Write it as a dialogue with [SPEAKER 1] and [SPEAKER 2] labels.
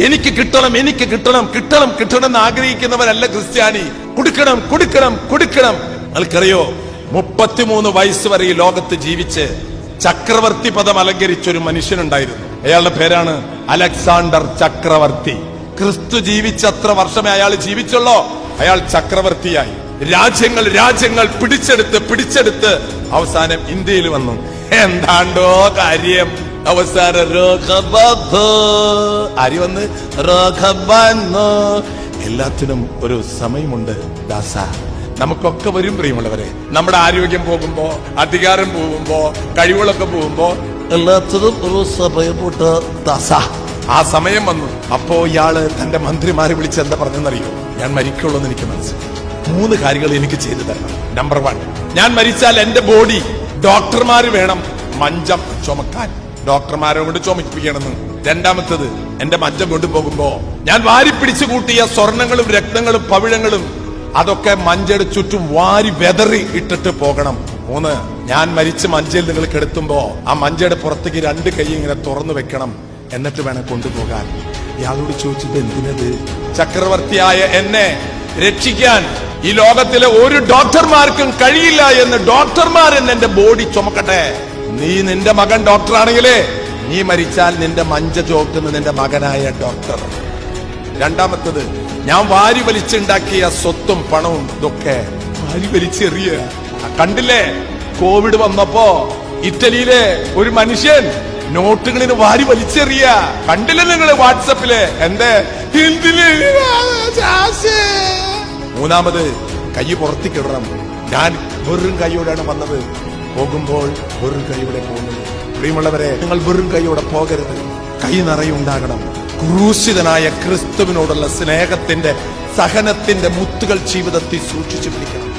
[SPEAKER 1] എനിക്ക് കിട്ടണം, എനിക്ക് കിട്ടണം, കിട്ടണം, കിട്ടണം എന്ന് ആഗ്രഹിക്കുന്നവരല്ല ക്രിസ്ത്യാനി. കൊടുക്കണം, കൊടുക്കണം, കൊടുക്കണം. നിങ്ങൾക്കറിയോ, 33 വയസ്സ് വരെ ഈ ലോകത്ത് ജീവിച്ച് ചക്രവർത്തി പദം അലങ്കരിച്ചൊരു മനുഷ്യനുണ്ടായിരുന്നു. അയാളുടെ പേരാണ് അലക്സാണ്ടർ ചക്രവർത്തി. ക്രിസ്തു ജീവിച്ചത്ര വർഷമേ അയാൾ ജീവിച്ചുള്ളോ, അയാൾ ചക്രവർത്തിയായി. രാജ്യങ്ങൾ പിടിച്ചെടുത്ത് അവസാനം ഇന്ത്യയിൽ വന്നു. എന്താണ്ടോ കാര്യം. അവസാനം ആര് വന്ന് എല്ലാത്തിനും ഒരു സമയമുണ്ട് ദാസ. നമുക്കൊക്കെ വരും പ്രിയമുള്ളവരെ. നമ്മുടെ ആരോഗ്യം പോകുമ്പോ, അധികാരം പോകുമ്പോ, കഴിവുകളൊക്കെ പോകുമ്പോ എല്ലാത്തിനും ഒരു സമയമുണ്ട് ദാസ. ആ സമയം വന്നു. അപ്പോ ഇയാള് തന്റെ മന്ത്രിമാരെ വിളിച്ച് എന്താ പറഞ്ഞെന്നറിയോ? ഞാൻ മരിക്കുള്ളൂ എന്ന് എനിക്ക് മനസ്സിലായി. 3 കാര്യങ്ങൾ എനിക്ക് ചെയ്തു തരണം. നമ്പർ 1, ഞാൻ മരിച്ചാൽ എന്റെ ബോഡി ഡോക്ടർമാര് വേണം മഞ്ചം ചുമക്കാൻ, ഡോക്ടർമാരെ കൊണ്ട് ചുമപ്പിക്കണമെന്ന്. രണ്ടാമത്തത്, എന്റെ മഞ്ചം കൊണ്ടുപോകുമ്പോ ഞാൻ വാരിപ്പിടിച്ചു കൂട്ടിയ സ്വർണങ്ങളും രക്തങ്ങളും പവിഴങ്ങളും അതൊക്കെ മഞ്ചയുടെ ചുറ്റും വാരി വെതറി ഇട്ടിട്ട് പോകണം. 3, ഞാൻ മരിച്ച് മഞ്ചയിൽ നിങ്ങൾ കിടത്തുമ്പോ ആ മഞ്ചയുടെ പുറത്തേക്ക് 2 കൈ ഇങ്ങനെ തുറന്നു വെക്കണം, എന്നിട്ട് വേണം കൊണ്ടുപോകാൻ. ഇയാളോട് ചോദിച്ചത് എന്തിനത്? ചക്രവർത്തിയായ എന്നെ രക്ഷിക്കാൻ ഈ ലോകത്തിലെ ഒരു ഡോക്ടർമാർക്കും കഴിയില്ല എന്ന് ഡോക്ടർമാർ എന്റെ ബോഡി ചുമക്കട്ടെ. നീ നിന്റെ മകൻ ഡോക്ടറാണെങ്കിലേ നീ മരിച്ചാൽ നിന്റെ മഞ്ച ചോക്കുന്ന നിന്റെ മകനായ ഡോക്ടർ. രണ്ടാമത്തത്, ഞാൻ വാരി വലിച്ചുണ്ടാക്കിയ സ്വത്തും പണവും ഇതൊക്കെ വാരി വലിച്ചെറിയ. കണ്ടില്ലേ, കോവിഡ് വന്നപ്പോ ഇറ്റലിയിലെ ഒരു മനുഷ്യൻ നോട്ടുകളിന് വാരി വലിച്ചെറിയ. കണ്ടില്ലേ നിങ്ങള് വാട്സപ്പില്? എന്റെ മൂന്നാമത്, കൈ പുറത്തേക്കിടണം. ഞാൻ വെറും കൈയോടെയാണ് വന്നത്, പോകുമ്പോൾ വെറും കൈയോടെ പോകുന്നത്. പ്രിയമുള്ളവരെ, നിങ്ങൾ വെറും കൈയോടെ പോകരുത്. കൈ നിറയുണ്ടാകണം. ക്രൂശിതനായ ക്രിസ്തുവിനോടുള്ള സ്നേഹത്തിന്റെ, സഹനത്തിന്റെ മുത്തുകൾ ജീവിതത്തിൽ സൂക്ഷിച്ചു പിടിക്കണം.